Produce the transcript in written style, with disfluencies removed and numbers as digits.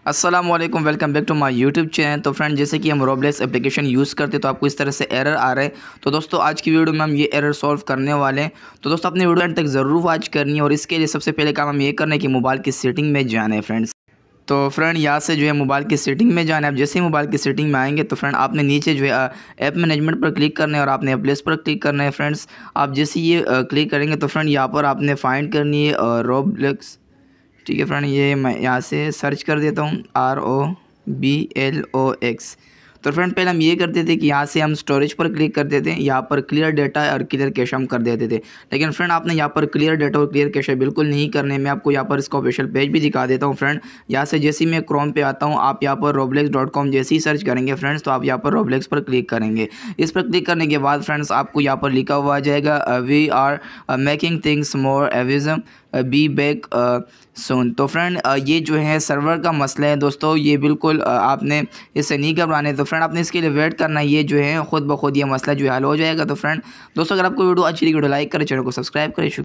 अस्सलामुअलैकुम, welcome back to my YouTube channel. तो friend, जैसे कि हम रोब्लेक्स एप्लीकेशन यूज़ करते हैं तो आपको इस तरह से एरर आ रहे हैं। तो दोस्तों आज की वीडियो में हम ये एरर सॉल्व करने वाले हैं। तो दोस्तों अपने वीडियो एंड तक ज़रूर वॉच करनी है और इसके लिए सबसे पहले काम हम ये करना है कि मोबाइल की सेटिंग में जाना है फ्रेंड्स। तो फ्रेंड यहाँ से जो है मोबाइल की सेटिंग में जाना है। आप जैसे ही मोबाइल की सेटिंग में आएंगे तो फ्रेंड आपने नीचे जो है ऐप मैनेजमेंट पर क्लिक करना है और आपने प्लेस पर क्लिक करना है फ्रेंड्स। आप जैसे ये क्लिक करेंगे तो फ्रेंड यहाँ पर आपने फाइंड करनी है रोब्लेक्स। ठीक है फ्रेंड, ये मैं यहाँ से सर्च कर देता हूँ ROBLOX। तो फ्रेंड पहले हम ये करते थे कि यहाँ से हम स्टोरेज पर क्लिक करते थे, यहाँ पर क्लियर डेटा और क्लियर कैश हम कर देते थे। लेकिन फ्रेंड आपने यहाँ पर क्लियर डेटा और क्लियर कैश बिल्कुल नहीं करने। मैं आपको यहाँ पर इसका ऑफिशियल पेज भी दिखा देता हूँ फ्रेंड। यहाँ से जैसे ही मैं क्रोम पे आता हूँ, आप यहाँ पर roblox.com जैसे ही सर्च करेंगे फ्रेंड्स तो आप यहाँ पर रोब्लेक्स पर क्लिक करेंगे। इस पर क्लिक करने के बाद फ्रेंड्स आपको यहाँ पर लिखा हुआ आ जाएगा we are making things more awesome be back soon. तो फ्रेंड ये जो है सर्वर का मसला है दोस्तों, ये बिल्कुल आपने इससे नहीं घबराने। तो फ्रेंड आपने इसके लिए वेट करना है, ये जो है खुद ब खुद ये मसला जो है हल हो जाएगा। तो फ्रेंड दोस्तों अगर आपको वीडियो अच्छी लगी, वीडियो लाइक करें, चैनल को सब्सक्राइब करें।